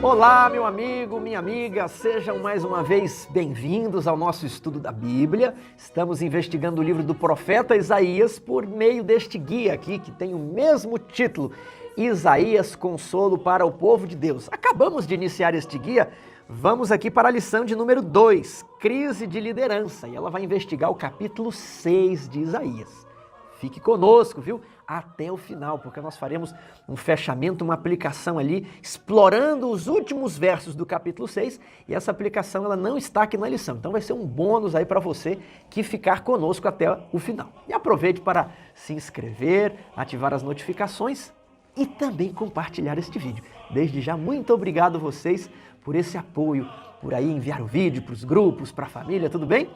Olá, meu amigo, minha amiga, sejam mais uma vez bem-vindos ao nosso estudo da Bíblia. Estamos investigando o livro do profeta Isaías por meio deste guia aqui, que tem o mesmo título, Isaías, consolo para o povo de Deus. Acabamos de iniciar este guia, vamos aqui para a lição de número 2, crise de liderança, e ela vai investigar o capítulo 6 de Isaías. Fique conosco, viu? Até o final, porque nós faremos um fechamento, uma aplicação ali, explorando os últimos versos do capítulo 6, e essa aplicação ela não está aqui na lição, então vai ser um bônus aí para você que ficar conosco até o final. E aproveite para se inscrever, ativar as notificações e também compartilhar este vídeo. Desde já, muito obrigado a vocês por esse apoio, por aí enviar o vídeo para os grupos, para a família, tudo bem?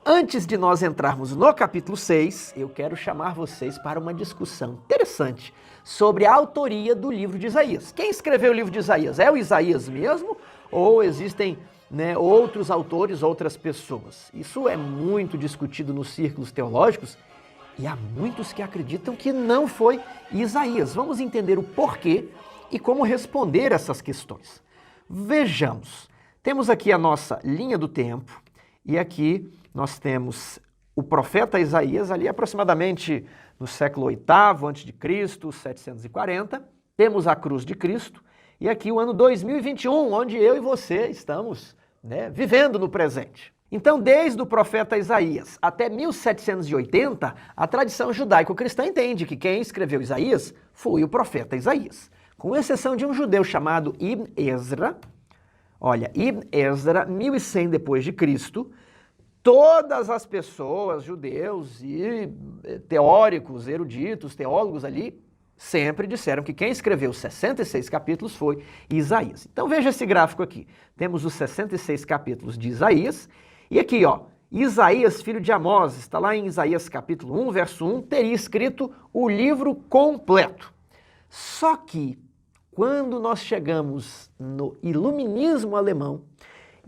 Antes de nós entrarmos no capítulo 6, eu quero chamar vocês para uma discussão interessante sobre a autoria do livro de Isaías. Quem escreveu o livro de Isaías? É o Isaías mesmo ou existem outros autores, outras pessoas? Isso é muito discutido nos círculos teológicos e há muitos que acreditam que não foi Isaías. Vamos entender o porquê e como responder essas questões. Vejamos, temos aqui a nossa linha do tempo e aqui nós temos o profeta Isaías ali aproximadamente no século VIII a.C., 740. Temos a cruz de Cristo e aqui o ano 2021, onde eu e você estamos vivendo no presente. Então, desde o profeta Isaías até 1780, a tradição judaico-cristã entende que quem escreveu Isaías foi o profeta Isaías. Com exceção de um judeu chamado Ibn Ezra. Olha, Ibn Ezra, 1100 depois de Cristo, todas as pessoas, judeus e teóricos, eruditos, teólogos ali, sempre disseram que quem escreveu 66 capítulos foi Isaías. Então veja esse gráfico aqui. Temos os 66 capítulos de Isaías e aqui, ó, Isaías, filho de Amós, está lá em Isaías capítulo 1, verso 1, teria escrito o livro completo. Só que quando nós chegamos no iluminismo alemão,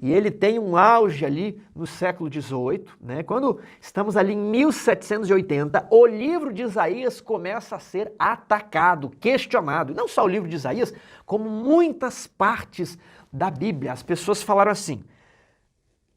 e ele tem um auge ali no século XVIII, quando estamos ali em 1780, o livro de Isaías começa a ser atacado, questionado. E não só o livro de Isaías, como muitas partes da Bíblia. As pessoas falaram assim: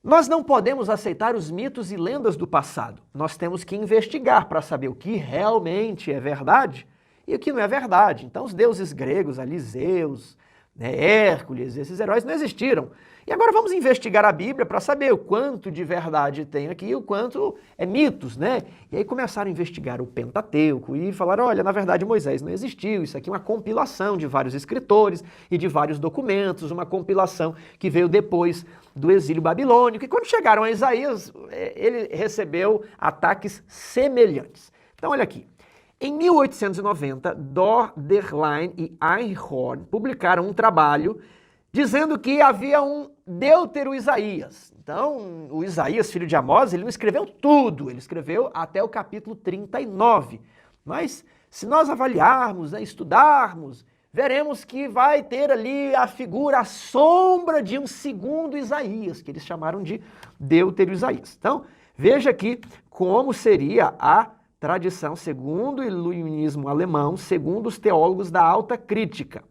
nós não podemos aceitar os mitos e lendas do passado. Nós temos que investigar para saber o que realmente é verdade e o que não é verdade. Então os deuses gregos, ali, Zeus, Hércules, esses heróis não existiram. E agora vamos investigar a Bíblia para saber o quanto de verdade tem aqui e o quanto é mitos, E aí começaram a investigar o Pentateuco e falaram, olha, na verdade Moisés não existiu, isso aqui é uma compilação de vários escritores e de vários documentos, uma compilação que veio depois do exílio babilônico. E quando chegaram a Isaías, ele recebeu ataques semelhantes. Então olha aqui. Em 1890, Dorderlein e Einhorn publicaram um trabalho dizendo que havia um Deutero-Isaías. Então, o Isaías, filho de Amós, ele não escreveu tudo, ele escreveu até o capítulo 39. Mas, se nós avaliarmos, estudarmos, veremos que vai ter ali a figura, a sombra de um segundo Isaías, que eles chamaram de Deutero-Isaías. Então, veja aqui como seria a tradição segundo o iluminismo alemão, segundo os teólogos da alta crítica.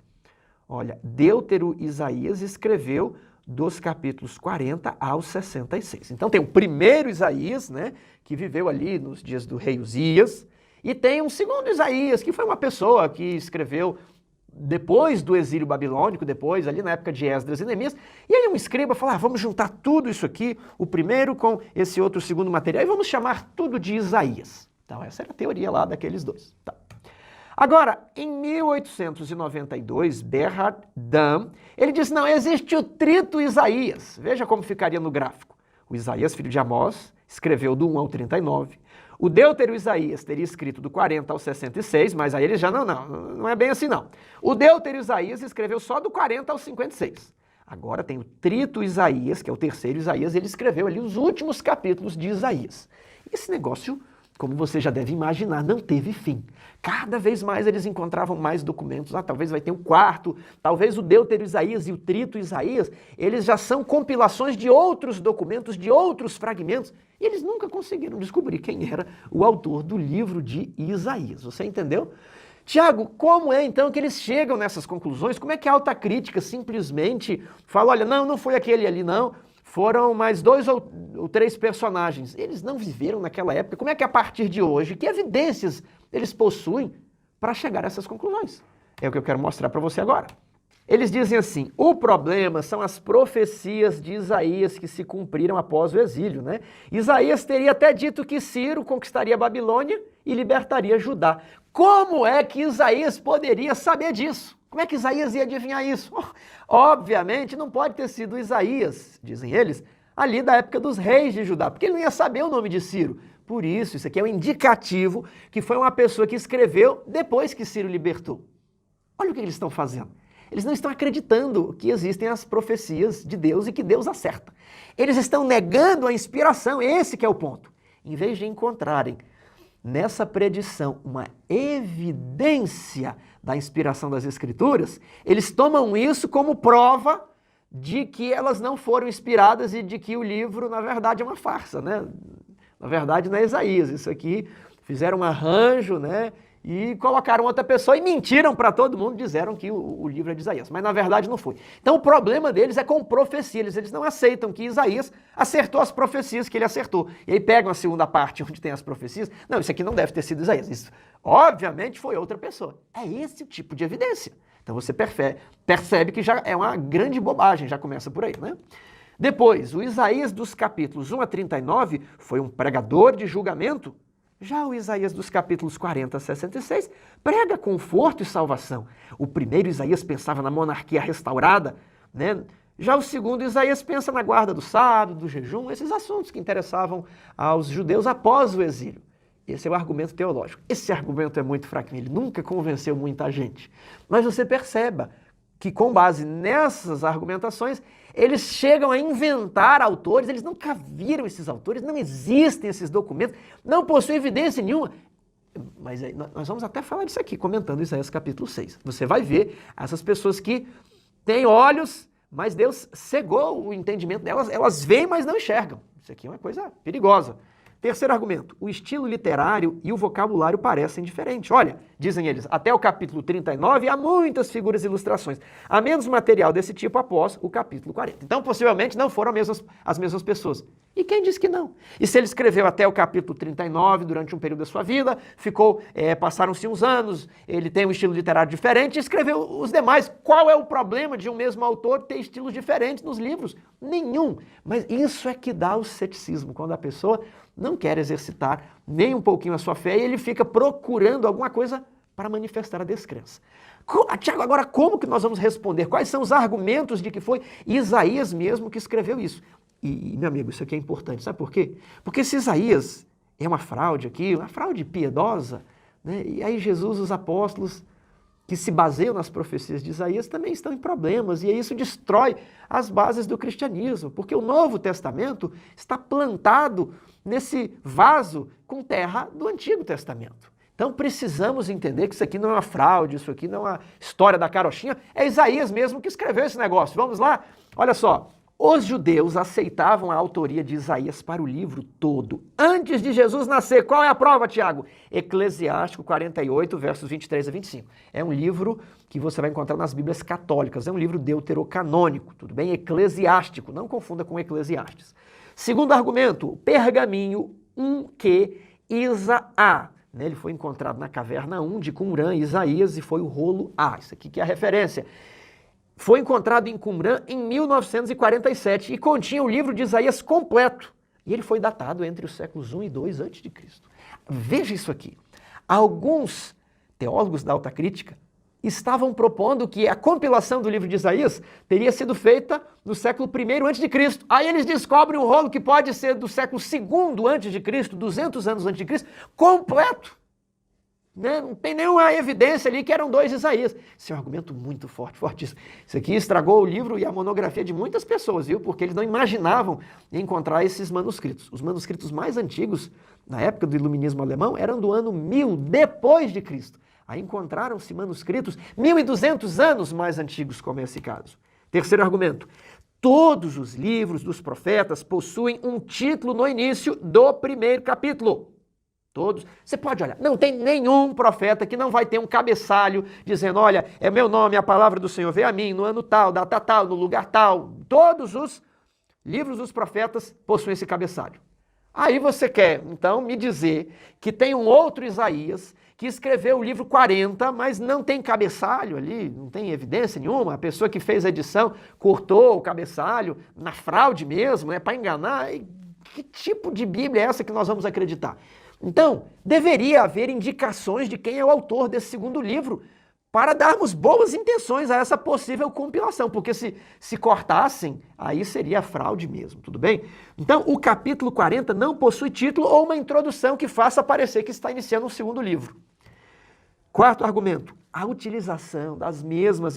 Olha, Deutero-Isaías escreveu dos capítulos 40 ao 66. Então tem o primeiro Isaías, que viveu ali nos dias do rei Uzias, e tem um segundo Isaías, que foi uma pessoa que escreveu depois do exílio babilônico, depois ali na época de Esdras e Neemias, e aí um escriba fala, vamos juntar tudo isso aqui, o primeiro com esse outro segundo material, e vamos chamar tudo de Isaías. Então essa era a teoria lá daqueles dois. Tá. Agora, em 1892, Bernhard Damm, ele diz, não, existe o trito Isaías. Veja como ficaria no gráfico. O Isaías, filho de Amós, escreveu do 1 ao 39. O Deutero-Isaías teria escrito do 40 ao 66, mas aí ele já não é bem assim não. O Deutero-Isaías escreveu só do 40 ao 56. Agora tem o trito Isaías, que é o terceiro Isaías, ele escreveu ali os últimos capítulos de Isaías. Esse negócio, como você já deve imaginar, não teve fim. Cada vez mais eles encontravam mais documentos. Talvez vai ter um quarto, talvez o Deutero-Isaías e o Trito Isaías, eles já são compilações de outros documentos, de outros fragmentos, e eles nunca conseguiram descobrir quem era o autor do livro de Isaías. Você entendeu? Tiago, como é então que eles chegam nessas conclusões? Como é que a alta crítica simplesmente fala, olha, não foi aquele ali não, foram mais 2 ou 3 personagens. Eles não viveram naquela época. Como é que a partir de hoje, que evidências eles possuem para chegar a essas conclusões? É o que eu quero mostrar para você agora. Eles dizem assim, o problema são as profecias de Isaías que se cumpriram após o exílio, né? Isaías teria até dito que Ciro conquistaria a Babilônia e libertaria Judá. Como é que Isaías poderia saber disso? Como é que Isaías ia adivinhar isso? Obviamente não pode ter sido Isaías, dizem eles, ali da época dos reis de Judá, porque ele não ia saber o nome de Ciro. Por isso aqui é um indicativo que foi uma pessoa que escreveu depois que Ciro libertou. Olha o que eles estão fazendo. Eles não estão acreditando que existem as profecias de Deus e que Deus acerta. Eles estão negando a inspiração, esse que é o ponto. Em vez de encontrarem nessa predição uma evidência da inspiração das Escrituras, eles tomam isso como prova de que elas não foram inspiradas e de que o livro, na verdade, é uma farsa, né? Na verdade, não é Isaías. Isso aqui fizeram um arranjo, né? E colocaram outra pessoa e mentiram para todo mundo, disseram que o livro é de Isaías, mas na verdade não foi. Então o problema deles é com profecia, eles não aceitam que Isaías acertou as profecias que ele acertou. E aí pegam a segunda parte onde tem as profecias, não, isso aqui não deve ter sido Isaías, isso obviamente foi outra pessoa. É esse o tipo de evidência. Então você percebe que já é uma grande bobagem, já começa por aí, né? Depois, o Isaías dos capítulos 1 a 39 foi um pregador de julgamento. Já o Isaías dos capítulos 40 a 66 prega conforto e salvação. O primeiro Isaías pensava na monarquia restaurada, né? Já o segundo Isaías pensa na guarda do sábado, do jejum, esses assuntos que interessavam aos judeus após o exílio. Esse é o argumento teológico. Esse argumento é muito fraquinho, ele nunca convenceu muita gente. Mas você perceba que com base nessas argumentações, eles chegam a inventar autores, eles nunca viram esses autores, não existem esses documentos, não possuem evidência nenhuma. Mas nós vamos até falar disso aqui, comentando Isaías capítulo 6. Você vai ver essas pessoas que têm olhos, mas Deus cegou o entendimento delas, elas veem, mas não enxergam. Isso aqui é uma coisa perigosa. Terceiro argumento, o estilo literário e o vocabulário parecem diferentes. Olha, dizem eles, até o capítulo 39 há muitas figuras e ilustrações. Há menos material desse tipo após o capítulo 40. Então, possivelmente, não foram as mesmas pessoas. E quem disse que não? E se ele escreveu até o capítulo 39 durante um período da sua vida, passaram-se uns anos, ele tem um estilo literário diferente e escreveu os demais. Qual é o problema de um mesmo autor ter estilos diferentes nos livros? Nenhum. Mas isso é que dá o ceticismo, quando a pessoa não quer exercitar nem um pouquinho a sua fé e ele fica procurando alguma coisa para manifestar a descrença. Tiago, agora como que nós vamos responder? Quais são os argumentos de que foi Isaías mesmo que escreveu isso? E, meu amigo, isso aqui é importante, sabe por quê? Porque se Isaías é uma fraude aqui, uma fraude piedosa, né? E aí Jesus, os apóstolos que se baseiam nas profecias de Isaías também estão em problemas, e isso destrói as bases do cristianismo, porque o Novo Testamento está plantado nesse vaso com terra do Antigo Testamento. Então precisamos entender que isso aqui não é uma fraude, isso aqui não é uma história da carochinha, é Isaías mesmo que escreveu esse negócio. Vamos lá? Olha só, os judeus aceitavam a autoria de Isaías para o livro todo, antes de Jesus nascer. Qual é a prova, Tiago? Eclesiástico 48, versos 23 a 25. É um livro que você vai encontrar nas Bíblias católicas, é um livro deuterocanônico, tudo bem? Eclesiástico, não confunda com Eclesiastes. Segundo argumento, pergaminho 1Q Isaá. Ele foi encontrado na caverna 1 de Qumrã, Isaías, e foi o rolo A. Isso aqui que é a referência. Foi encontrado em Qumrã em 1947 e continha o livro de Isaías completo. E ele foi datado entre os séculos 1 e 2 a.C. Veja isso aqui. Alguns teólogos da alta crítica estavam propondo que a compilação do livro de Isaías teria sido feita no século I a.C. Aí eles descobrem um rolo que pode ser do século II a.C., 200 anos antes de Cristo, completo. Né? Não tem nenhuma evidência ali que eram 2 Isaías. Isso é um argumento muito forte, fortíssimo. Isso aqui estragou o livro e a monografia de muitas pessoas, viu? Porque eles não imaginavam encontrar esses manuscritos. Os manuscritos mais antigos, na época do iluminismo alemão, eram do ano 1000 depois de Cristo. Aí encontraram-se manuscritos 1200 anos mais antigos, como é esse caso. Terceiro argumento. Todos os livros dos profetas possuem um título no início do primeiro capítulo. Todos. Você pode olhar, não tem nenhum profeta que não vai ter um cabeçalho dizendo, olha, é meu nome, a palavra do Senhor veio a mim no ano tal, data tal, no lugar tal. Todos os livros dos profetas possuem esse cabeçalho. Aí você quer, então, me dizer que tem um outro Isaías que escreveu o livro 40, mas não tem cabeçalho ali, não tem evidência nenhuma. A pessoa que fez a edição cortou o cabeçalho na fraude mesmo, para enganar. E que tipo de Bíblia é essa que nós vamos acreditar? Então, deveria haver indicações de quem é o autor desse segundo livro para darmos boas intenções a essa possível compilação, porque se cortassem, aí seria fraude mesmo, tudo bem? Então, o capítulo 40 não possui título ou uma introdução que faça parecer que está iniciando um segundo livro. Quarto argumento, a utilização das mesmas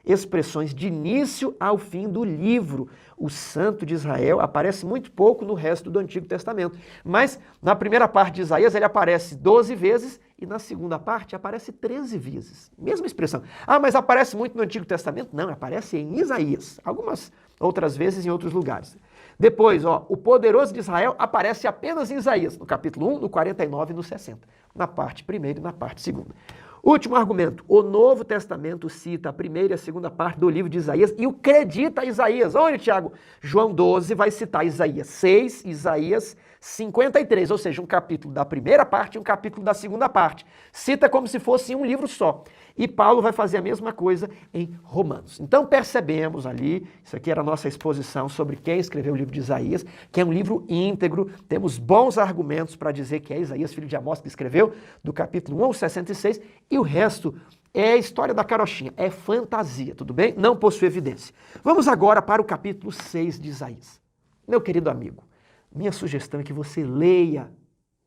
expressões de início ao fim do livro. O Santo de Israel aparece muito pouco no resto do Antigo Testamento, mas na primeira parte de Isaías ele aparece 12 vezes e na segunda parte aparece 13 vezes. Mesma expressão. Ah, mas aparece muito no Antigo Testamento? Não, aparece em Isaías. Algumas outras vezes em outros lugares. Depois, o poderoso de Israel aparece apenas em Isaías, no capítulo 1, no 49 e no 60, na parte primeira e na parte segunda. Último argumento, o Novo Testamento cita a primeira e a segunda parte do livro de Isaías e o acredita a Isaías. Onde, Tiago? João 12 vai citar Isaías 6, Isaías 53, ou seja, um capítulo da primeira parte e um capítulo da segunda parte. Cita como se fosse um livro só. E Paulo vai fazer a mesma coisa em Romanos. Então percebemos ali, isso aqui era a nossa exposição sobre quem escreveu o livro de Isaías, que é um livro íntegro, temos bons argumentos para dizer que é Isaías, filho de Amós, que escreveu, do capítulo 1 ao 66, e o resto é a história da carochinha, é fantasia, tudo bem? Não possui evidência. Vamos agora para o capítulo 6 de Isaías. Meu querido amigo, minha sugestão é que você leia,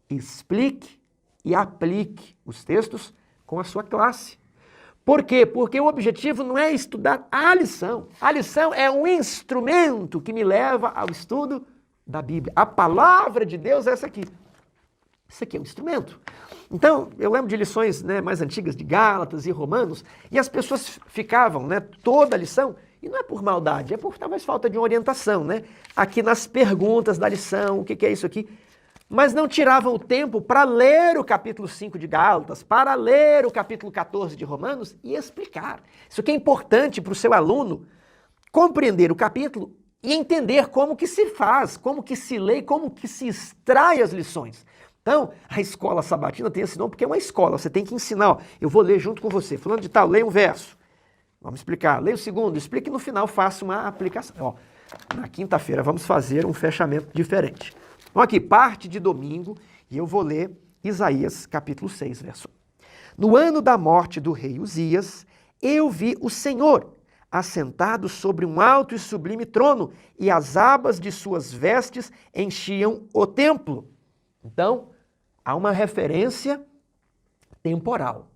explique e aplique os textos com a sua classe. Por quê? Porque o objetivo não é estudar a lição. A lição é um instrumento que me leva ao estudo da Bíblia. A palavra de Deus é essa aqui. Isso aqui é um instrumento. Então, eu lembro de lições mais antigas de Gálatas e Romanos, e as pessoas ficavam toda a lição, e não é por maldade, é por talvez falta de orientação, aqui nas perguntas da lição, o que é isso aqui, mas não tiravam o tempo para ler o capítulo 5 de Gálatas, para ler o capítulo 14 de Romanos e explicar. Isso aqui é importante para o seu aluno compreender o capítulo e entender como que se faz, como que se lê, como que se extrai as lições. Então, a escola sabatina tem esse nome porque é uma escola, você tem que ensinar, eu vou ler junto com você, fulano de tal, leia um verso, vamos explicar, leia o segundo, explique e no final faça uma aplicação. Na quinta-feira vamos fazer um fechamento diferente. Então aqui, parte de domingo, e eu vou ler Isaías capítulo 6, verso 1. No ano da morte do rei Uzias, eu vi o Senhor assentado sobre um alto e sublime trono, e as abas de suas vestes enchiam o templo. Então, há uma referência temporal.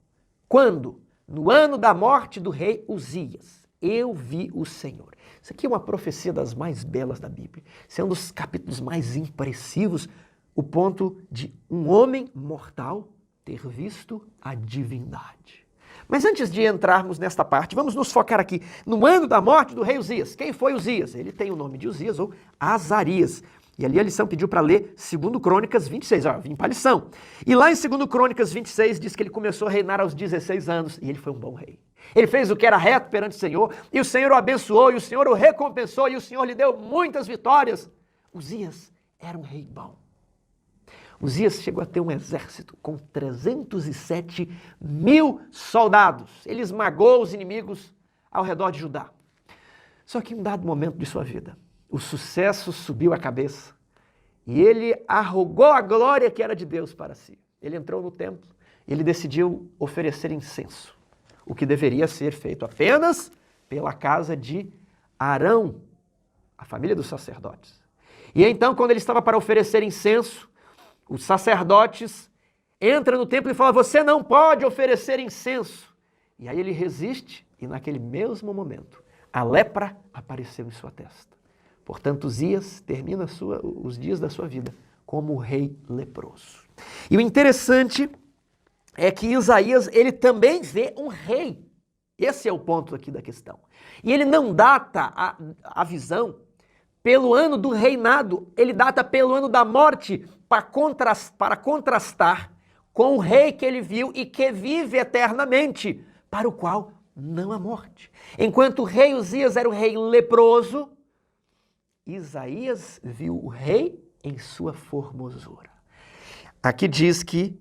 Quando? No ano da morte do rei Uzias, eu vi o Senhor. Isso aqui é uma profecia das mais belas da Bíblia. Isso é um dos capítulos mais impressivos, o ponto de um homem mortal ter visto a divindade. Mas antes de entrarmos nesta parte, vamos nos focar aqui no ano da morte do rei Uzias. Quem foi Uzias? Ele tem o nome de Uzias ou Azarias. E ali a lição pediu para ler 2 Crônicas 26, vim para a lição. E lá em 2 Crônicas 26 diz que ele começou a reinar aos 16 anos e ele foi um bom rei. Ele fez o que era reto perante o Senhor e o Senhor o abençoou e o Senhor o recompensou e o Senhor lhe deu muitas vitórias. Uzias era um rei bom. Uzias chegou a ter um exército com 307 mil soldados. Ele esmagou os inimigos ao redor de Judá. Só que em um dado momento de sua vida, o sucesso subiu a cabeça e ele arrogou a glória que era de Deus para si. Ele entrou no templo e ele decidiu oferecer incenso, o que deveria ser feito apenas pela casa de Arão, a família dos sacerdotes. E então, quando ele estava para oferecer incenso, os sacerdotes entram no templo e falam: você não pode oferecer incenso. E aí ele resiste e naquele mesmo momento a lepra apareceu em sua testa. Portanto, Uzias termina os dias da sua vida como rei leproso. E o interessante é que Isaías, ele também vê um rei. Esse é o ponto aqui da questão. E ele não data a visão pelo ano do reinado, ele data pelo ano da morte, para contrastar com o rei que ele viu e que vive eternamente, para o qual não há morte. Enquanto o rei Uzias era o rei leproso, Isaías viu o rei em sua formosura. Aqui diz que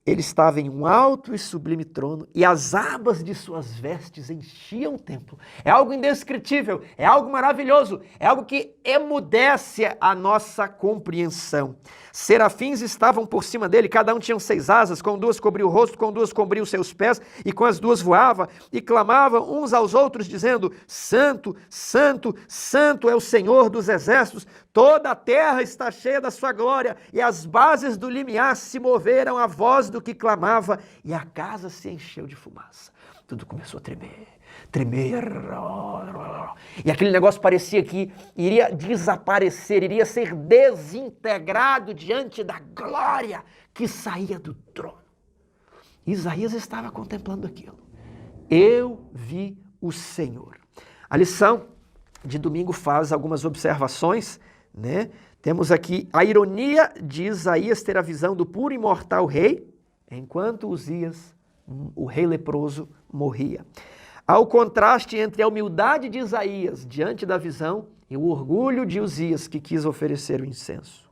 ele estava em um alto e sublime trono e as abas de suas vestes enchiam o templo. É algo indescritível, é algo maravilhoso, é algo que emudece a nossa compreensão. Serafins estavam por cima dele, cada um tinha 6 asas, com 2 cobria o rosto, com 2 cobria os seus pés, e com as 2 voava, e clamavam uns aos outros, dizendo: Santo, Santo, Santo é o Senhor dos exércitos, toda a terra está cheia da sua glória, e as bases do limiar se moveram à voz do que clamava, e a casa se encheu de fumaça. Tudo começou a tremer. E aquele negócio parecia que iria desaparecer, iria ser desintegrado diante da glória que saía do trono. Isaías estava contemplando aquilo. Eu vi o Senhor. A lição de domingo faz algumas observações, né? Temos aqui a ironia de Isaías ter a visão do puro e imortal rei, enquanto Uzias, o rei leproso, morria. Há o contraste entre a humildade de Isaías diante da visão e o orgulho de Uzias, que quis oferecer o incenso.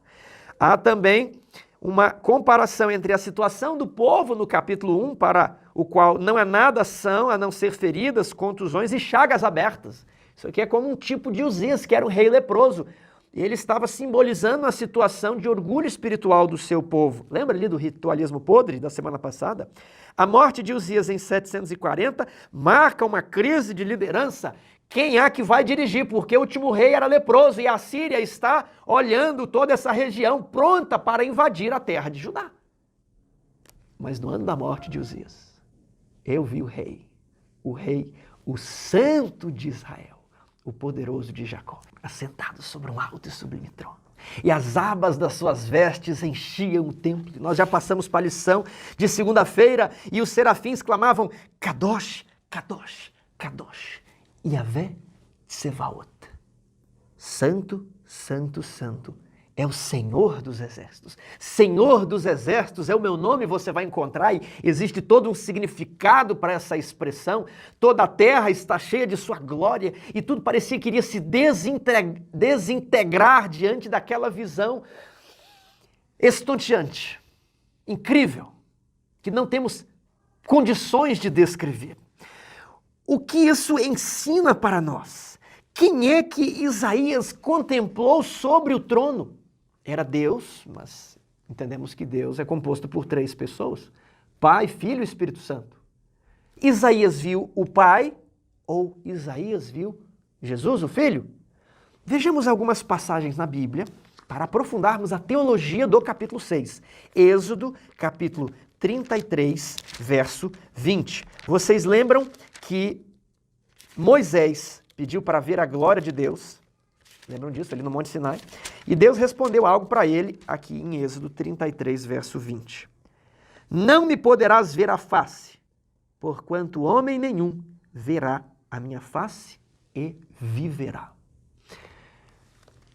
Há também uma comparação entre a situação do povo no capítulo 1, para o qual não há nada são a não ser feridas, contusões e chagas abertas. Isso aqui é como um tipo de Uzias, que era um rei leproso. E ele estava simbolizando a situação de orgulho espiritual do seu povo. Lembra ali do ritualismo podre da semana passada? A morte de Uzias em 740 marca uma crise de liderança. Quem é que vai dirigir? Porque o último rei era leproso e a Síria está olhando toda essa região pronta para invadir a terra de Judá. Mas no ano da morte de Uzias, eu vi o rei, o santo de Israel, o poderoso de Jacó, assentado sobre um alto e sublime trono. E as abas das suas vestes enchiam o templo. Nós já passamos para a lição de segunda-feira e os serafins clamavam: Kadosh, Kadosh, Kadosh, Yahvé Tsevaot. Santo, Santo, Santo é o Senhor dos exércitos. Senhor dos exércitos é o meu nome, você vai encontrar, e existe todo um significado para essa expressão. Toda a terra está cheia de sua glória e tudo parecia que iria se desintegrar diante daquela visão estonteante, incrível, que não temos condições de descrever. O que isso ensina para nós? Quem é que Isaías contemplou sobre o trono? Era Deus, mas entendemos que Deus é composto por 3 pessoas: Pai, Filho e Espírito Santo. Isaías viu o Pai ou Isaías viu Jesus, o Filho? Vejamos algumas passagens na Bíblia para aprofundarmos a teologia do capítulo 6. Êxodo, capítulo 33, verso 20. Vocês lembram que Moisés pediu para ver a glória de Deus? Lembram disso, ali no Monte Sinai? E Deus respondeu algo para ele aqui em Êxodo 33, verso 20. Não me poderás ver a face, porquanto homem nenhum verá a minha face e viverá.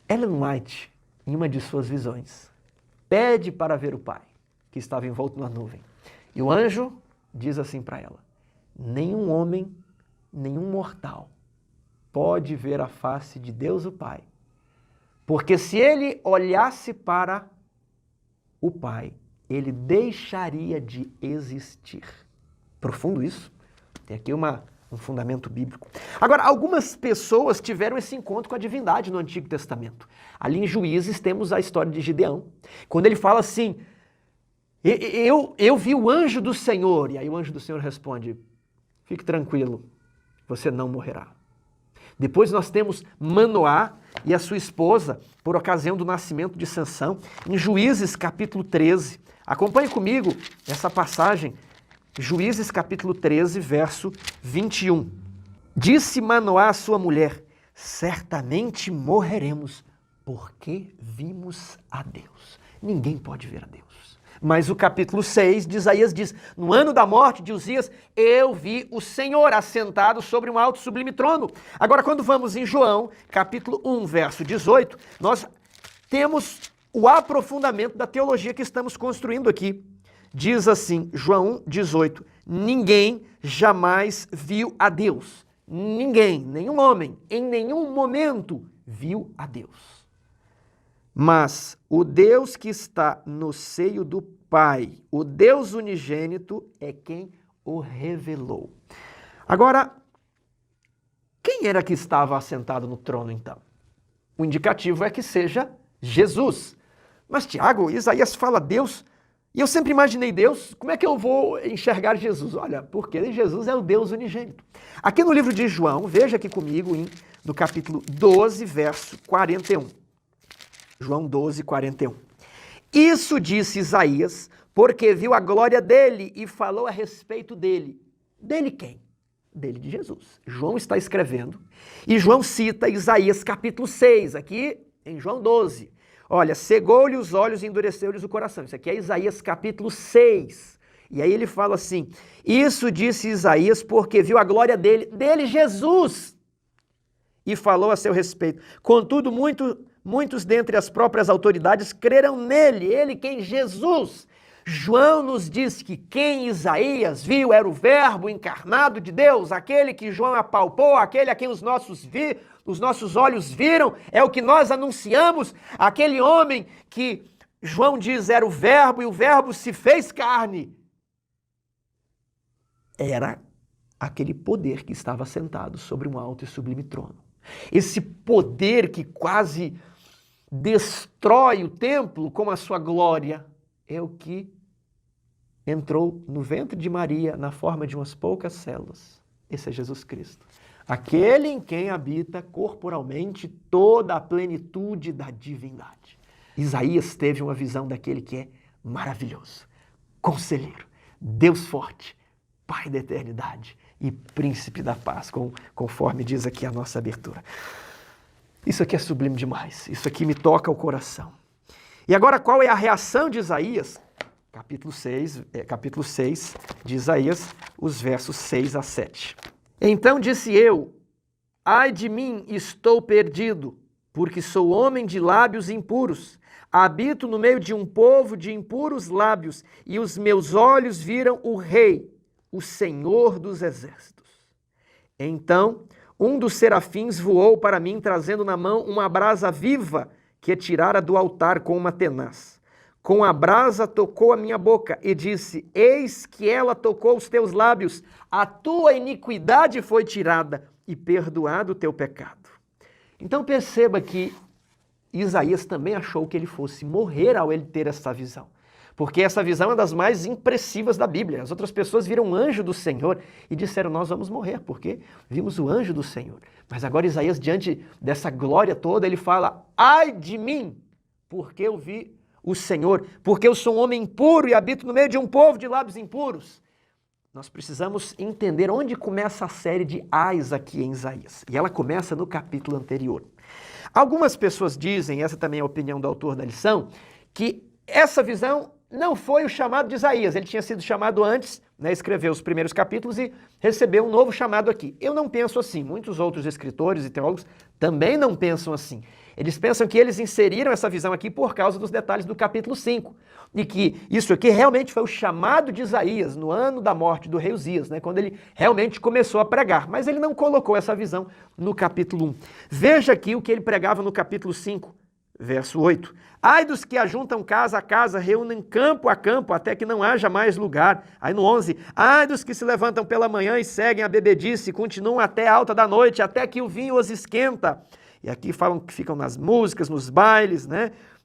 Ellen White, em uma de suas visões, pede para ver o Pai, que estava envolto na nuvem. E o anjo diz assim para ela: nenhum homem, nenhum mortal pode ver a face de Deus o Pai, porque se ele olhasse para o Pai, ele deixaria de existir. Profundo isso. Tem aqui um fundamento bíblico. Agora, algumas pessoas tiveram esse encontro com a divindade no Antigo Testamento. Ali em Juízes temos a história de Gideão, quando ele fala assim: eu vi o anjo do Senhor. E aí o anjo do Senhor responde: fique tranquilo, você não morrerá. Depois nós temos Manoá e a sua esposa, por ocasião do nascimento de Sansão, em Juízes capítulo 13. Acompanhe comigo essa passagem, Juízes capítulo 13, verso 21. Disse Manoá à sua mulher: certamente morreremos, porque vimos a Deus. Ninguém pode ver a Deus. Mas o capítulo 6 de Isaías diz: no ano da morte de Uzias, eu vi o Senhor assentado sobre um alto e sublime trono. Agora, quando vamos em João, capítulo 1, verso 18, nós temos o aprofundamento da teologia que estamos construindo aqui. Diz assim, João 1, 18, ninguém jamais viu a Deus. Ninguém, nenhum homem, em nenhum momento viu a Deus. Mas o Deus que está no seio do Pai, o Deus unigênito, é quem o revelou. Agora, quem era que estava assentado no trono então? O indicativo é que seja Jesus. Mas Tiago, Isaías fala Deus, e eu sempre imaginei Deus, como é que eu vou enxergar Jesus? Olha, porque Jesus é o Deus unigênito. Aqui no livro de João, veja aqui comigo no capítulo 12, verso 41. João 12, 41. Isso disse Isaías, porque viu a glória dele e falou a respeito dele. Dele quem? Dele de Jesus. João está escrevendo e João cita Isaías capítulo 6, aqui em João 12. Olha, cegou-lhe os olhos e endureceu-lhes o coração. Isso aqui é Isaías capítulo 6. E aí ele fala assim, isso disse Isaías porque viu a glória dele Jesus, e falou a seu respeito. Contudo, muitos dentre as próprias autoridades creram nele, ele quem? Jesus. João nos diz que quem Isaías viu era o verbo encarnado de Deus, aquele que João apalpou, aquele a quem os nossos olhos viram, é o que nós anunciamos, aquele homem que João diz era o verbo e o verbo se fez carne. Era aquele poder que estava sentado sobre um alto e sublime trono. Esse poder que quase destrói o templo com a sua glória é o que entrou no ventre de Maria na forma de umas poucas células. Esse é Jesus Cristo. Aquele em quem habita corporalmente toda a plenitude da divindade. Isaías teve uma visão daquele que é maravilhoso, conselheiro, Deus forte, Pai da eternidade e príncipe da paz, conforme diz aqui a nossa abertura. Isso aqui é sublime demais, isso aqui me toca o coração. E agora qual é a reação de Isaías? Capítulo 6 de Isaías, os versos 6 a 7. Então disse eu, ai de mim, estou perdido, porque sou homem de lábios impuros. Habito no meio de um povo de impuros lábios, e os meus olhos viram o Rei, o Senhor dos exércitos. Então, um dos serafins voou para mim, trazendo na mão uma brasa viva que tirara do altar com uma tenaz. Com a brasa tocou a minha boca e disse, eis que ela tocou os teus lábios, a tua iniquidade foi tirada e perdoado o teu pecado. Então perceba que Isaías também achou que ele fosse morrer ao ele ter essa visão. Porque essa visão é uma das mais impressivas da Bíblia. As outras pessoas viram um anjo do Senhor e disseram, nós vamos morrer, porque vimos o anjo do Senhor. Mas agora Isaías, diante dessa glória toda, ele fala, ai de mim, porque eu vi o Senhor, porque eu sou um homem impuro e habito no meio de um povo de lábios impuros. Nós precisamos entender onde começa a série de ais aqui em Isaías. E ela começa no capítulo anterior. Algumas pessoas dizem, essa também é a opinião do autor da lição, que essa visão não foi o chamado de Isaías, ele tinha sido chamado antes, escreveu os primeiros capítulos e recebeu um novo chamado aqui. Eu não penso assim, muitos outros escritores e teólogos também não pensam assim. Eles pensam que eles inseriram essa visão aqui por causa dos detalhes do capítulo 5. E que isso aqui realmente foi o chamado de Isaías no ano da morte do rei Uzias, quando ele realmente começou a pregar. Mas ele não colocou essa visão no capítulo 1. Veja aqui o que ele pregava no capítulo 5, verso 8. Ai dos que ajuntam casa a casa, reúnem campo a campo, até que não haja mais lugar. Aí no 11. Ai dos que se levantam pela manhã e seguem a bebedice, e continuam até alta da noite, até que o vinho os esquenta. E aqui falam que ficam nas músicas, nos bailes,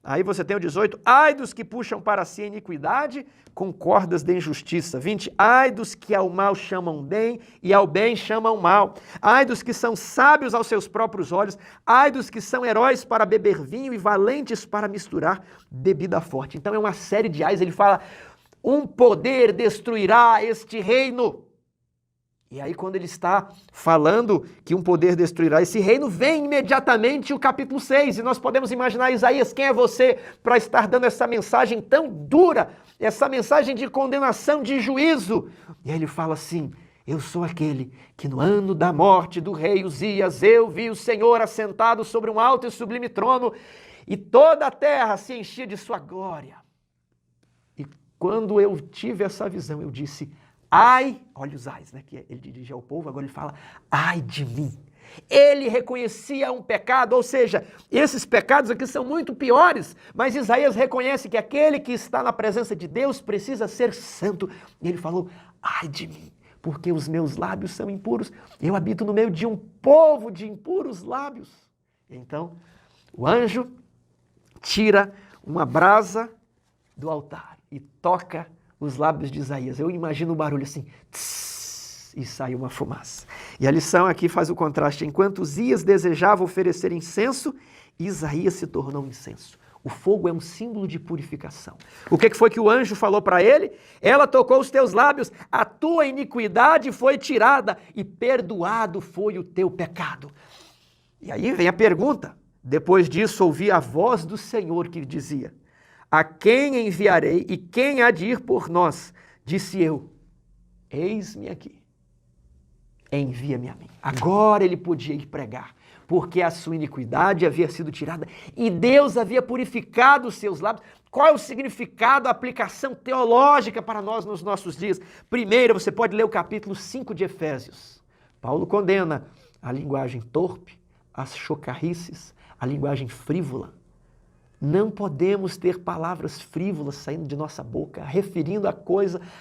Aí você tem o 18, ai dos que puxam para si a iniquidade com cordas de injustiça. 20, ai dos que ao mal chamam bem e ao bem chamam mal. Ai dos que são sábios aos seus próprios olhos. Ai dos que são heróis para beber vinho e valentes para misturar bebida forte. Então é uma série de ais, ele fala, um poder destruirá este reino. E aí, quando ele está falando que um poder destruirá esse reino, vem imediatamente o capítulo 6. E nós podemos imaginar, Isaías, quem é você para estar dando essa mensagem tão dura, essa mensagem de condenação, de juízo? E aí ele fala assim: eu sou aquele que no ano da morte do rei Uzias, eu vi o Senhor assentado sobre um alto e sublime trono, e toda a terra se enchia de sua glória. E quando eu tive essa visão, eu disse: ai, olha os ais, né, que ele dirige ao povo, agora ele fala: ai de mim. Ele reconhecia um pecado, ou seja, esses pecados aqui são muito piores, mas Isaías reconhece que aquele que está na presença de Deus precisa ser santo. E ele falou: ai de mim, porque os meus lábios são impuros, eu habito no meio de um povo de impuros lábios. Então, o anjo tira uma brasa do altar e toca os lábios de Isaías. Eu imagino o barulho assim, tss, e sai uma fumaça. E a lição aqui faz o contraste. Enquanto Uzias desejava oferecer incenso, Isaías se tornou incenso. O fogo é um símbolo de purificação. O que foi que o anjo falou para ele? Ela tocou os teus lábios, a tua iniquidade foi tirada e perdoado foi o teu pecado. E aí vem a pergunta. Depois disso ouvi a voz do Senhor que dizia: a quem enviarei e quem há de ir por nós? Disse eu: eis-me aqui, envia-me a mim. Agora ele podia ir pregar, porque a sua iniquidade havia sido tirada e Deus havia purificado os seus lábios. Qual é o significado, a aplicação teológica para nós nos nossos dias? Primeiro, você pode ler o capítulo 5 de Efésios. Paulo condena a linguagem torpe, as chocarrices, a linguagem frívola. Não podemos ter palavras frívolas saindo de nossa boca, referindo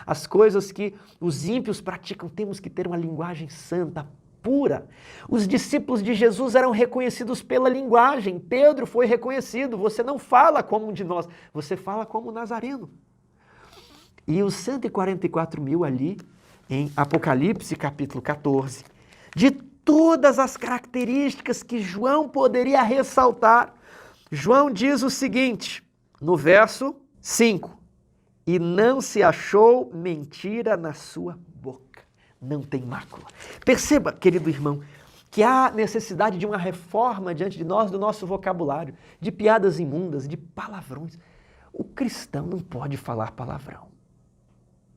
às coisas que os ímpios praticam. Temos que ter uma linguagem santa, pura. Os discípulos de Jesus eram reconhecidos pela linguagem. Pedro foi reconhecido. Você não fala como um de nós, você fala como um nazareno. E os 144 mil ali, em Apocalipse capítulo 14, de todas as características que João poderia ressaltar, João diz o seguinte, no verso 5, e não se achou mentira na sua boca, não tem mácula. Perceba, querido irmão, que há necessidade de uma reforma diante de nós do nosso vocabulário, de piadas imundas, de palavrões. O cristão não pode falar palavrão.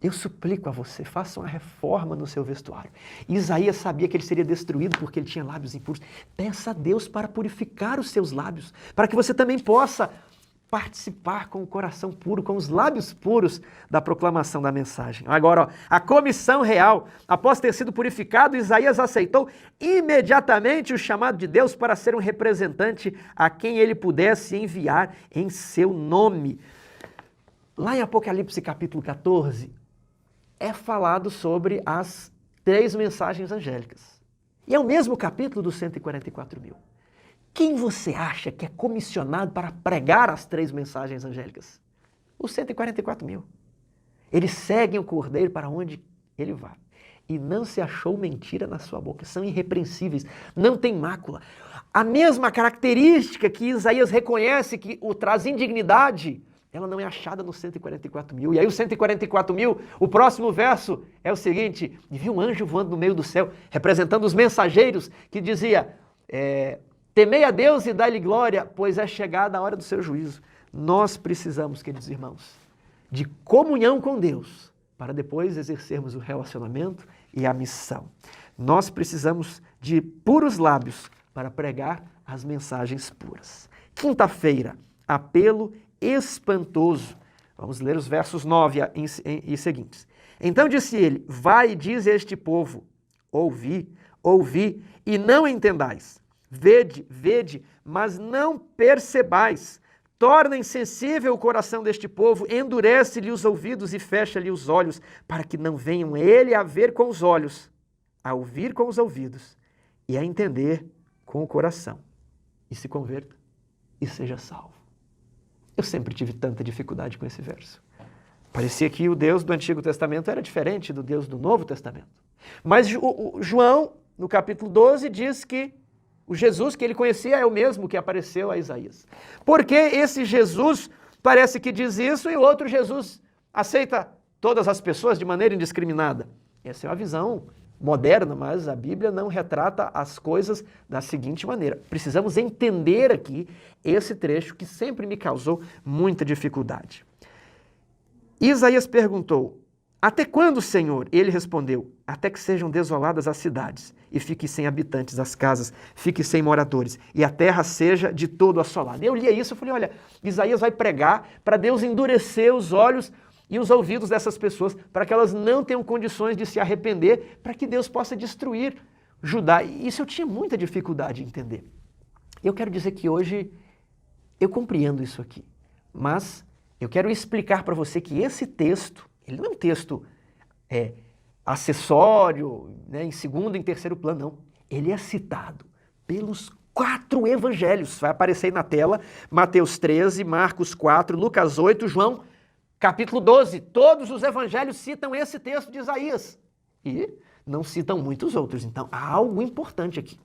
Eu suplico a você, faça uma reforma no seu vestuário. Isaías sabia que ele seria destruído porque ele tinha lábios impuros. Peça a Deus para purificar os seus lábios, para que você também possa participar com o coração puro, com os lábios puros da proclamação da mensagem. Agora, ó, a comissão real, após ter sido purificado, Isaías aceitou imediatamente o chamado de Deus para ser um representante a quem ele pudesse enviar em seu nome. Lá em Apocalipse capítulo 14, é falado sobre as 3 mensagens angélicas. E é o mesmo capítulo dos 144 mil. Quem você acha que é comissionado para pregar as 3 mensagens angélicas? Os 144 mil. Eles seguem o Cordeiro para onde ele vai. E não se achou mentira na sua boca. São irrepreensíveis, não tem mácula. A mesma característica que Isaías reconhece que o traz indignidade, ela não é achada nos 144 mil. E aí os 144 mil, o próximo verso é o seguinte: e vi um anjo voando no meio do céu, representando os mensageiros, que dizia, temei a Deus e dai-lhe glória, pois é chegada a hora do seu juízo. Nós precisamos, queridos irmãos, de comunhão com Deus, para depois exercermos o relacionamento e a missão. Nós precisamos de puros lábios para pregar as mensagens puras. Quinta-feira, apelo espantoso. Vamos ler os versos 9 e seguintes. Então disse ele: vai e diz a este povo, ouvi, e não entendais. Vede, mas não percebais. Torna insensível o coração deste povo, endurece-lhe os ouvidos e fecha-lhe os olhos, para que não venham ele a ver com os olhos, a ouvir com os ouvidos e a entender com o coração, e se converta e seja salvo. Eu sempre tive tanta dificuldade com esse verso. Parecia que o Deus do Antigo Testamento era diferente do Deus do Novo Testamento. Mas João, no capítulo 12, diz que o Jesus que ele conhecia é o mesmo que apareceu a Isaías. Porque esse Jesus parece que diz isso e o outro Jesus aceita todas as pessoas de maneira indiscriminada. Essa é uma visão moderna, mas a Bíblia não retrata as coisas da seguinte maneira. Precisamos entender aqui esse trecho que sempre me causou muita dificuldade. Isaías perguntou: até quando, Senhor? Ele respondeu: até que sejam desoladas as cidades, e fique sem habitantes as casas, fique sem moradores, e a terra seja de todo assolada. Eu lia isso e falei, olha, Isaías vai pregar para Deus endurecer os olhos e os ouvidos dessas pessoas, para que elas não tenham condições de se arrepender, para que Deus possa destruir Judá. E isso eu tinha muita dificuldade de entender. Eu quero dizer que hoje eu compreendo isso aqui, mas eu quero explicar para você que esse texto, ele não é um texto acessório, né, em segundo, em terceiro plano, não. Ele é citado pelos 4 evangelhos. Vai aparecer aí na tela: Mateus 13, Marcos 4, Lucas 8, João capítulo 12. Todos os evangelhos citam esse texto de Isaías. E não citam muitos outros. Então, há algo importante aqui.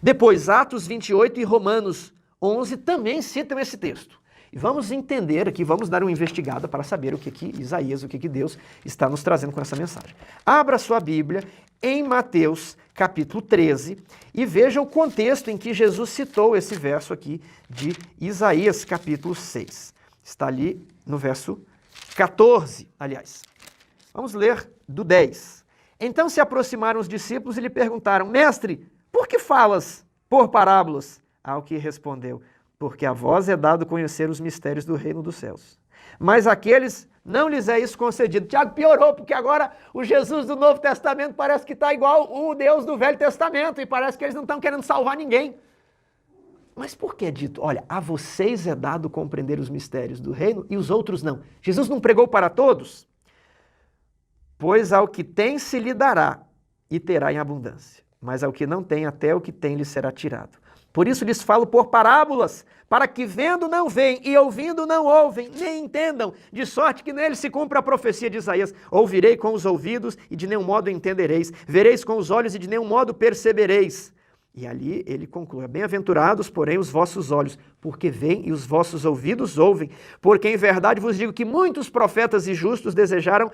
Depois, Atos 28 e Romanos 11 também citam esse texto. E vamos entender aqui, vamos dar uma investigada para saber o que Isaías, o que Deus está nos trazendo com essa mensagem. Abra sua Bíblia em Mateus capítulo 13 e veja o contexto em que Jesus citou esse verso aqui de Isaías capítulo 6. Está ali no verso 14, aliás. Vamos ler do 10. Então se aproximaram os discípulos e lhe perguntaram: Mestre, por que falas por parábolas? Ao que respondeu: porque a vós é dado conhecer os mistérios do reino dos céus. Mas aqueles não lhes é isso concedido. Tiago, piorou, porque agora o Jesus do Novo Testamento parece que está igual o Deus do Velho Testamento, e parece que eles não estão querendo salvar ninguém. Mas por que é dito? Olha, a vocês é dado compreender os mistérios do reino e os outros não. Jesus não pregou para todos? Pois ao que tem se lhe dará e terá em abundância, mas ao que não tem, até o que tem lhe será tirado. Por isso lhes falo por parábolas, para que vendo não veem e ouvindo não ouvem, nem entendam, de sorte que neles se cumpra a profecia de Isaías: ouvirei com os ouvidos e de nenhum modo entendereis, vereis com os olhos e de nenhum modo percebereis. E ali ele conclui: bem-aventurados, porém, os vossos olhos, porque veem, e os vossos ouvidos ouvem, porque em verdade vos digo que muitos profetas e justos desejaram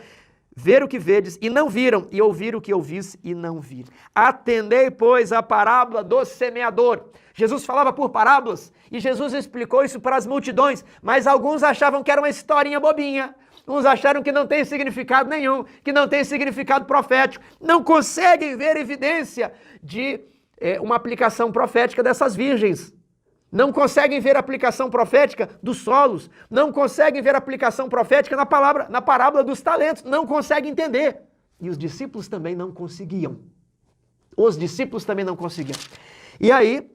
ver o que vedes e não viram, e ouvir o que ouvis e não viram. Atendei, pois, a parábola do semeador. Jesus falava por parábolas e Jesus explicou isso para as multidões, mas alguns achavam que era uma historinha bobinha. Uns acharam que não tem significado nenhum, que não tem significado profético. Não conseguem ver evidência de uma aplicação profética dessas virgens. Não conseguem ver a aplicação profética dos solos. Não conseguem ver a aplicação profética na parábola dos talentos. Não conseguem entender. E os discípulos também não conseguiam. Os discípulos também não conseguiam. E aí,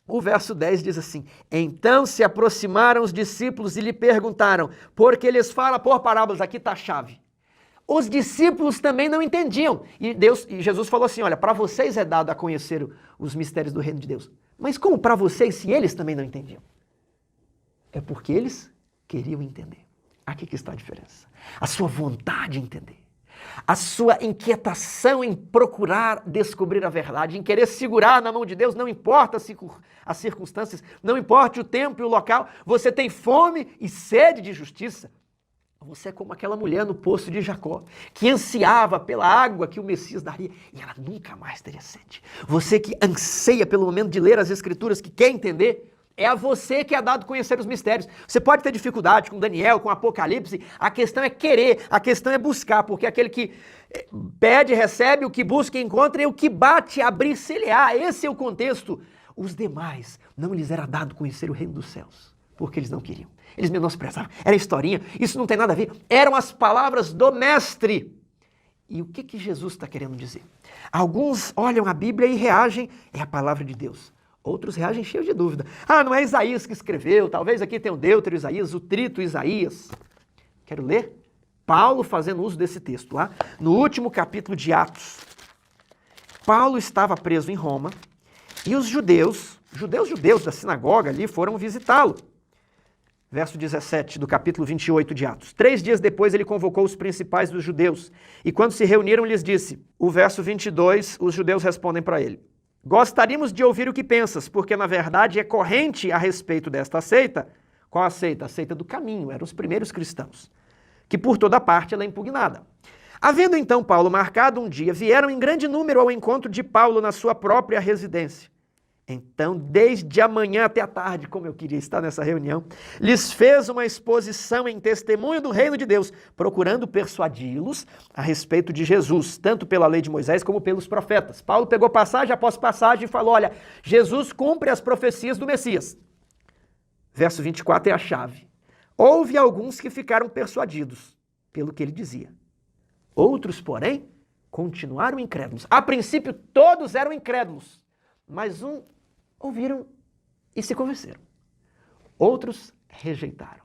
o verso 10 diz assim: então se aproximaram os discípulos e lhe perguntaram: por que eles falam por parábolas? Aqui está a chave. Os discípulos também não entendiam. E Jesus falou assim: olha, para vocês é dado a conhecer os mistérios do reino de Deus. Mas como para vocês, se eles também não entendiam? É porque eles queriam entender. Aqui que está a diferença. A sua vontade de entender. A sua inquietação em procurar descobrir a verdade, em querer segurar na mão de Deus, não importa as circunstâncias, não importa o tempo e o local, você tem fome e sede de justiça. Você é como aquela mulher no poço de Jacó, que ansiava pela água que o Messias daria, e ela nunca mais teria sede. Você que anseia pelo momento de ler as Escrituras, que quer entender, é a você que é dado conhecer os mistérios. Você pode ter dificuldade com Daniel, com Apocalipse, a questão é querer, a questão é buscar, porque aquele que pede, recebe, o que busca, encontra, e o que bate, abrir-se-lhe-á. Esse é o contexto. Os demais não lhes era dado conhecer o reino dos céus, porque eles não queriam. Eles menosprezavam. Era historinha, isso não tem nada a ver. Eram as palavras do mestre. E o que Jesus está querendo dizer? Alguns olham a Bíblia e reagem, é a palavra de Deus. Outros reagem cheios de dúvida. Ah, não é Isaías que escreveu, talvez aqui tenha o Deutero Isaías, o Trito Isaías. Quero ler Paulo fazendo uso desse texto lá, no último capítulo de Atos. Paulo estava preso em Roma e os judeus da sinagoga ali foram visitá-lo. Verso 17 do capítulo 28 de Atos. 3 dias depois ele convocou os principais dos judeus e quando se reuniram lhes disse, o verso 22, os judeus respondem para ele: gostaríamos de ouvir o que pensas, porque na verdade é corrente a respeito desta seita. Qual a seita? A seita do caminho, eram os primeiros cristãos, que por toda parte ela é impugnada. Havendo então Paulo marcado um dia, vieram em grande número ao encontro de Paulo na sua própria residência. Então, desde a manhã até a tarde, como eu queria estar nessa reunião, lhes fez uma exposição em testemunho do reino de Deus, procurando persuadi-los a respeito de Jesus, tanto pela lei de Moisés como pelos profetas. Paulo pegou passagem após passagem e falou, olha, Jesus cumpre as profecias do Messias. Verso 24 é a chave. Houve alguns que ficaram persuadidos pelo que ele dizia. Outros, porém, continuaram incrédulos. A princípio, todos eram incrédulos, mas ouviram e se convenceram. Outros rejeitaram.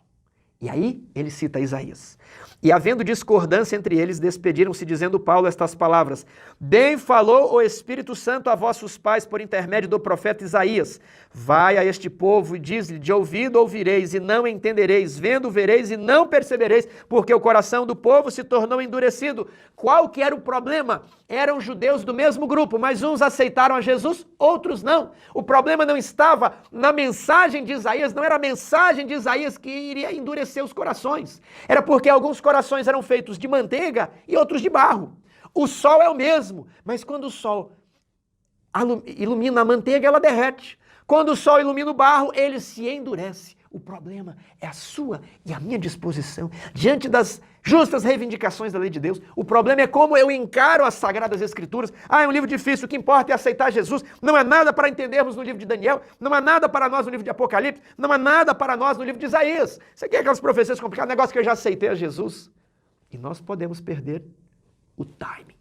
E aí ele cita Isaías. E havendo discordância entre eles, despediram-se dizendo Paulo estas palavras. Bem falou o Espírito Santo a vossos pais por intermédio do profeta Isaías. Vai a este povo e diz-lhe, de ouvido ouvireis e não entendereis, vendo vereis e não percebereis, porque o coração do povo se tornou endurecido. Qual que era o problema? Eram judeus do mesmo grupo, mas uns aceitaram a Jesus, outros não. O problema não estava na mensagem de Isaías, não era a mensagem de Isaías que iria endurecer os corações. Era porque alguns corações eram feitos de manteiga e outros de barro. O sol é o mesmo, mas quando o sol ilumina a manteiga, ela derrete. Quando o sol ilumina o barro, ele se endurece. O problema é a sua e a minha disposição diante das justas reivindicações da lei de Deus. O problema é como eu encaro as Sagradas Escrituras. É um livro difícil, o que importa é aceitar Jesus. Não é nada para entendermos no livro de Daniel, não há nada para nós no livro de Apocalipse, não há nada para nós no livro de Isaías. Você quer aquelas profecias complicadas, negócio que eu já aceitei a Jesus. E nós podemos perder o timing.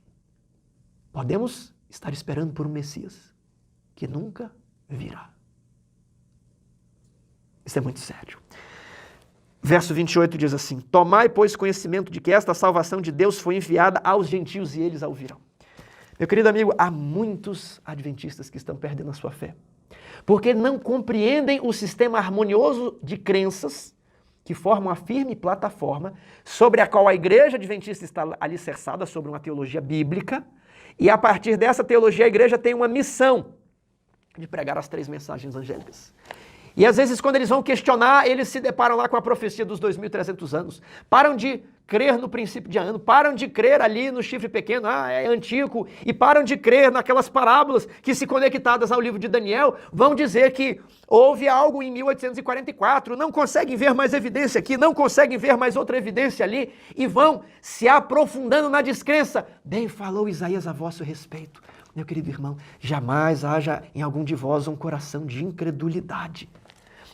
Podemos estar esperando por um Messias que nunca virá. Isso é muito sério. Verso 28 diz assim, tomai, pois, conhecimento de que esta salvação de Deus foi enviada aos gentios e eles a ouvirão. Meu querido amigo, há muitos adventistas que estão perdendo a sua fé, porque não compreendem o sistema harmonioso de crenças que formam a firme plataforma sobre a qual a igreja adventista está alicerçada sobre uma teologia bíblica, e a partir dessa teologia a igreja tem uma missão de pregar as 3 mensagens angélicas. E às vezes quando eles vão questionar, eles se deparam lá com a profecia dos 2.300 anos. Param de crer no princípio de ano, param de crer ali no chifre pequeno, é antigo, e param de crer naquelas parábolas que, se conectadas ao livro de Daniel, vão dizer que houve algo em 1844, não conseguem ver mais evidência aqui, não conseguem ver mais outra evidência ali, e vão se aprofundando na descrença. Bem falou Isaías a vosso respeito. Meu querido irmão, jamais haja em algum de vós um coração de incredulidade.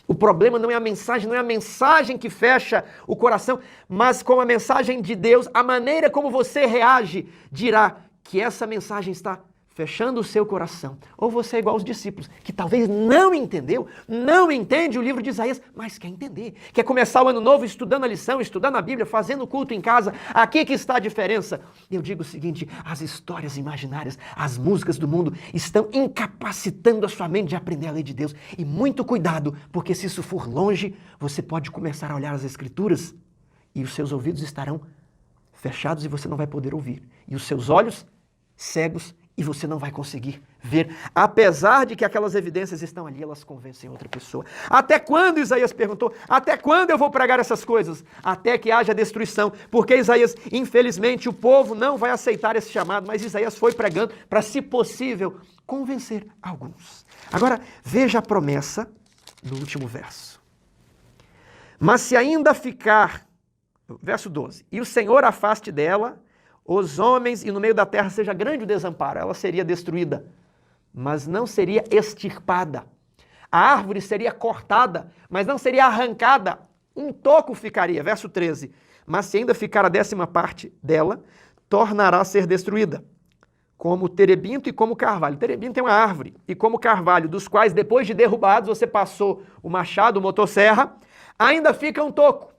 O problema não é a mensagem que fecha o coração, mas com a mensagem de Deus, a maneira como você reage dirá que essa mensagem está fechando o seu coração. Ou você é igual aos discípulos, que talvez não entende o livro de Isaías, mas quer entender. Quer começar o ano novo estudando a lição, estudando a Bíblia, fazendo culto em casa. Aqui que está a diferença. Eu digo o seguinte, as histórias imaginárias, as músicas do mundo estão incapacitando a sua mente de aprender a lei de Deus. E muito cuidado, porque se isso for longe, você pode começar a olhar as Escrituras e os seus ouvidos estarão fechados e você não vai poder ouvir. E os seus olhos cegos e você não vai conseguir ver. Apesar de que aquelas evidências estão ali, elas convencem outra pessoa. Até quando, Isaías perguntou, até quando eu vou pregar essas coisas? Até que haja destruição. Porque Isaías, infelizmente, o povo não vai aceitar esse chamado, mas Isaías foi pregando para, se possível, convencer alguns. Agora, veja a promessa no último verso. Mas se ainda ficar, verso 12, e o Senhor afaste dela os homens, e no meio da terra seja grande o desamparo, ela seria destruída, mas não seria extirpada. A árvore seria cortada, mas não seria arrancada. Um toco ficaria, verso 13. Mas se ainda ficar a 10ª parte dela, tornará a ser destruída, como o terebinto e como o carvalho. O terebinto é uma árvore, e como o carvalho, dos quais depois de derrubados você passou o machado, o motosserra, ainda fica um toco.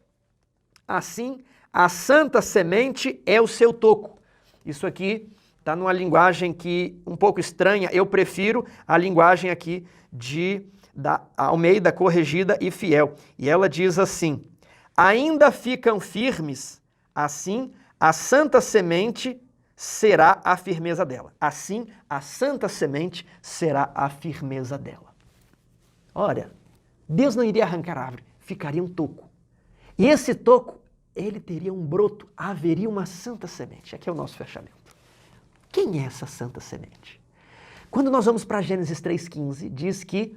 Assim, a santa semente é o seu toco. Isso aqui está numa linguagem que um pouco estranha. Eu prefiro a linguagem aqui da Almeida Corrigida e Fiel. E ela diz assim, ainda ficam firmes, assim a santa semente será a firmeza dela. Assim a santa semente será a firmeza dela. Olha, Deus não iria arrancar a árvore, ficaria um toco. E esse toco ele teria um broto, haveria uma santa semente. Aqui é o nosso fechamento. Quem é essa santa semente? Quando nós vamos para Gênesis 3,15, diz que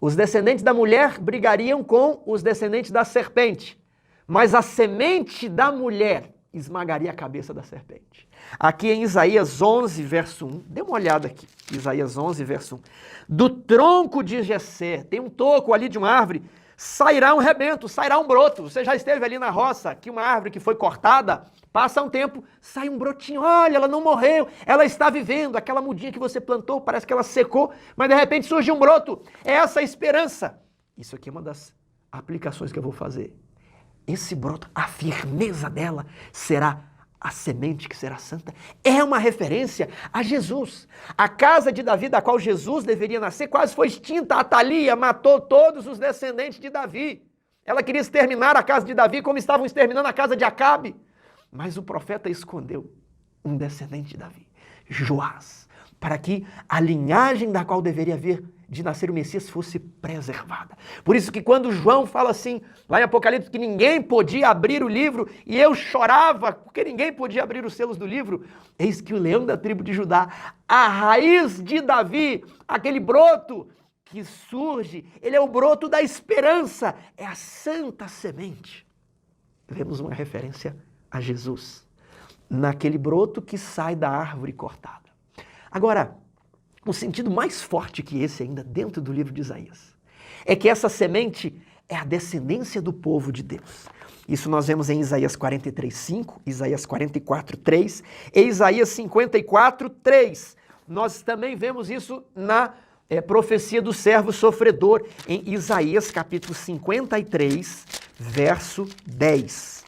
os descendentes da mulher brigariam com os descendentes da serpente, mas a semente da mulher esmagaria a cabeça da serpente. Aqui em Isaías 11, verso 1, dê uma olhada aqui, Isaías 11, verso 1. Do tronco de Jessé, tem um toco ali de uma árvore, sairá um rebento, sairá um broto. Você já esteve ali na roça, que uma árvore que foi cortada, passa um tempo, sai um brotinho, olha, ela não morreu, ela está vivendo, aquela mudinha que você plantou, parece que ela secou, mas de repente surge um broto. É essa a esperança. Isso aqui é uma das aplicações que eu vou fazer. Esse broto, a firmeza dela será a semente que será santa. É uma referência a Jesus. A casa de Davi, da qual Jesus deveria nascer, quase foi extinta. A Atalia matou todos os descendentes de Davi. Ela queria exterminar a casa de Davi como estavam exterminando a casa de Acabe. Mas o profeta escondeu um descendente de Davi, Joás, para que a linhagem da qual deveria vir de nascer o Messias fosse preservada. Por isso que quando João fala assim, lá em Apocalipse, que ninguém podia abrir o livro, e eu chorava, porque ninguém podia abrir os selos do livro, eis que o leão da tribo de Judá, a raiz de Davi, aquele broto que surge, ele é o broto da esperança, é a santa semente. Vemos uma referência a Jesus, naquele broto que sai da árvore cortada. Agora, um sentido mais forte que esse ainda dentro do livro de Isaías, é que essa semente é a descendência do povo de Deus. Isso nós vemos em Isaías 43:5, Isaías 44:3 e Isaías 54:3. Nós também vemos isso na profecia do servo sofredor, em Isaías capítulo 53, verso 10.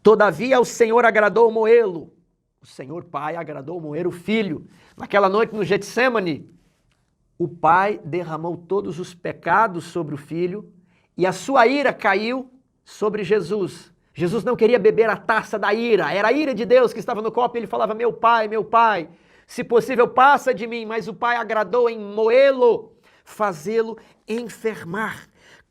Todavia o Senhor agradou moê-lo. O Senhor Pai agradou moer o Filho. Naquela noite no Getsêmani, o Pai derramou todos os pecados sobre o Filho e a sua ira caiu sobre Jesus. Jesus não queria beber a taça da ira, era a ira de Deus que estava no copo e ele falava, meu Pai, se possível passa de mim, mas o Pai agradou em moê-lo, fazê-lo enfermar.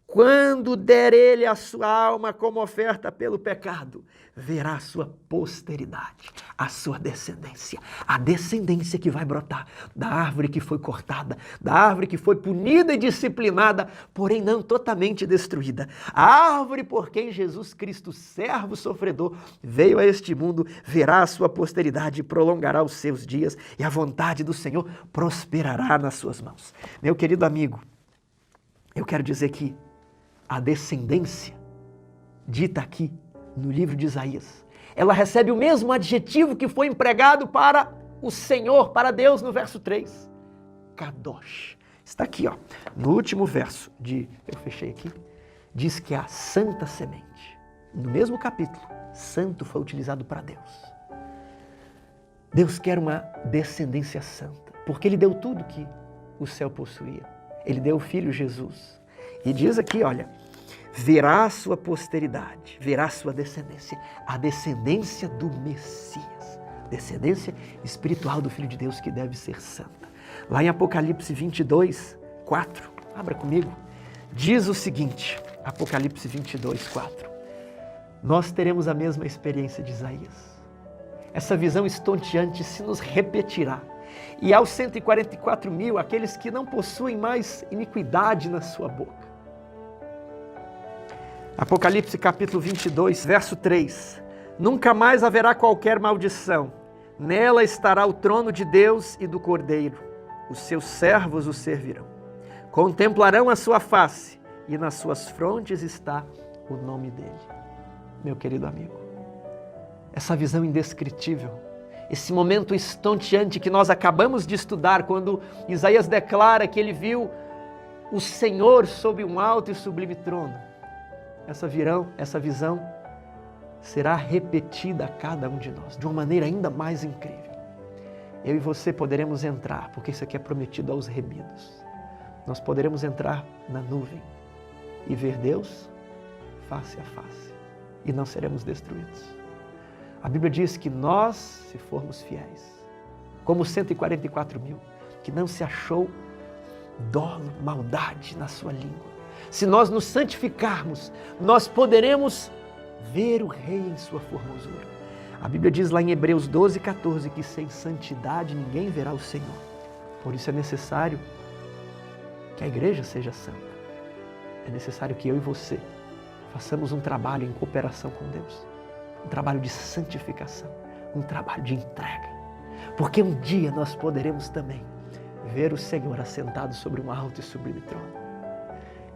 Quando der ele a sua alma como oferta pelo pecado, verá a sua posteridade, a sua descendência, a descendência que vai brotar da árvore que foi cortada, da árvore que foi punida e disciplinada, porém não totalmente destruída. A árvore por quem Jesus Cristo, servo sofredor, veio a este mundo, verá a sua posteridade e prolongará os seus dias, e a vontade do Senhor prosperará nas suas mãos. Meu querido amigo, eu quero dizer que a descendência, dita aqui no livro de Isaías, ela recebe o mesmo adjetivo que foi empregado para o Senhor, para Deus no verso 3. Kadosh. Está aqui, ó, no último verso eu fechei aqui, diz que é a santa semente. No mesmo capítulo, santo foi utilizado para Deus. Deus quer uma descendência santa, porque Ele deu tudo que o céu possuía. Ele deu o Filho Jesus. E diz aqui, olha, verá a sua posteridade, verá a sua descendência, a descendência do Messias, descendência espiritual do Filho de Deus que deve ser santa. Lá em Apocalipse 22:4, abra comigo, diz o seguinte, Apocalipse 22:4, nós teremos a mesma experiência de Isaías. Essa visão estonteante se nos repetirá. E aos 144.000, aqueles que não possuem mais iniquidade na sua boca. Apocalipse capítulo 22, verso 3. Nunca mais haverá qualquer maldição. Nela estará o trono de Deus e do Cordeiro. Os seus servos o servirão. Contemplarão a sua face e nas suas frontes está o nome dele. Meu querido amigo, essa visão indescritível, esse momento estonteante que nós acabamos de estudar, quando Isaías declara que ele viu o Senhor sob um alto e sublime trono. Essa visão será repetida a cada um de nós, de uma maneira ainda mais incrível. Eu e você poderemos entrar, porque isso aqui é prometido aos remidos. Nós poderemos entrar na nuvem e ver Deus face a face, e não seremos destruídos. A Bíblia diz que nós, se formos fiéis, como 144.000, que não se achou dolo, maldade na sua língua, se nós nos santificarmos, nós poderemos ver o Rei em sua formosura. A Bíblia diz lá em Hebreus 12, 14 que sem santidade ninguém verá o Senhor. Por isso é necessário que a igreja seja santa. É necessário que eu e você façamos um trabalho em cooperação com Deus. Um trabalho de santificação, um trabalho de entrega. Porque um dia nós poderemos também ver o Senhor assentado sobre um alto e sublime trono.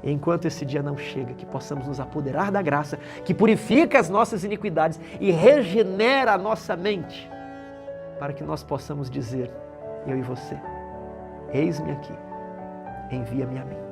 E enquanto esse dia não chega, que possamos nos apoderar da graça, que purifica as nossas iniquidades e regenera a nossa mente, para que nós possamos dizer, eu e você, eis-me aqui, envia-me a mim.